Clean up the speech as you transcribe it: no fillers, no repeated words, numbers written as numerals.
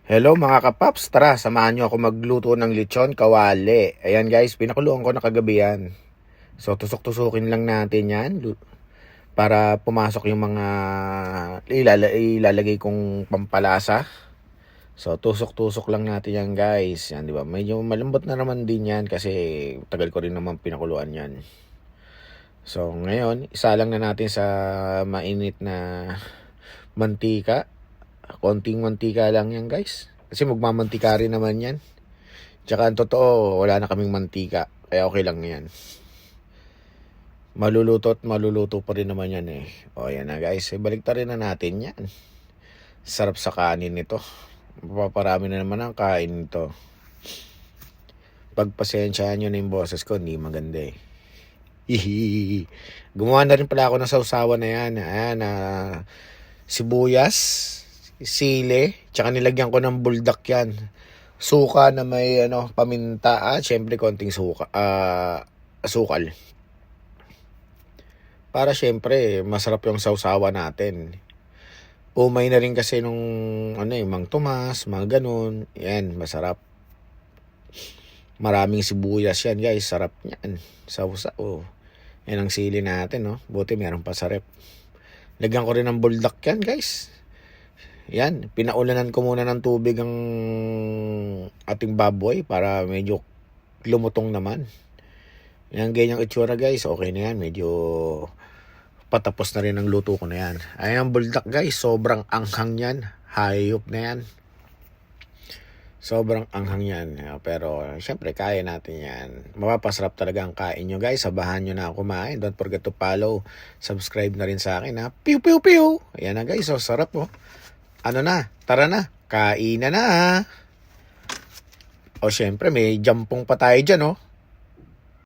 Hello mga kapaps, tara samahan nyo ako magluto ng lechon kawali. Ayan guys, pinakuluan ko na kagabi yan. So tusok-tusukin lang natin yan para pumasok yung mga ilalagay kong pampalasa. So tusok-tusok lang natin yan guys. Yan, di ba? Medyo malambot na naman din yan kasi tagal ko rin naman pinakuluan yan. So ngayon, isa lang na natin sa mainit na mantika. Konting mantika lang yan guys. Kasi magmamantika rin naman yan. Tsaka ang totoo, wala na kaming mantika. Kaya okay lang yan. Maluluto at maluluto pa rin naman yan eh. O yan na guys. Balik rin na natin yan. Sarap sa kanin nito. Mapaparami na naman ang kain nito. Pagpasensyahan nyo na yung boses ko, hindi maganda eh. Hihihi. Gumawa na rin pala ako ng sausawan na yan. Ayan, sibuyas, sili, tsaka nilagyan ko ng buldak yan. Suka na may paminta, syempre konting suka, asukal. Para syempre masarap yung sausawa natin. Umay na rin kasi nung Mang Tomas, mga ganun. Yan, masarap. Maraming sibuyas yan, guys. Sarap niyan. Sausaw. Yan ang sili natin, no. Buti meron pa sa rep. Lagyan ko rin ng buldak yan, guys. Yan, pinaulanan ko muna ng tubig ang ating baboy para medyo lumutong naman. Yan, ganyang itsura guys. Okay na yan, medyo patapos na rin ang luto ko na yan. Ayan, buldak guys, sobrang anghang yan. Hayop na yan. Sobrang anghang yan. Pero syempre kaya natin yan. Mapapasarap talaga ang kain nyo guys. Sabahan nyo na ako kumain. Don't forget to follow. Subscribe na rin sa akin ha. Pew pew pew. Ayan na guys. So sarap oh. Tara na. Kain na. O syempre may jampong pa tayo dyan oh.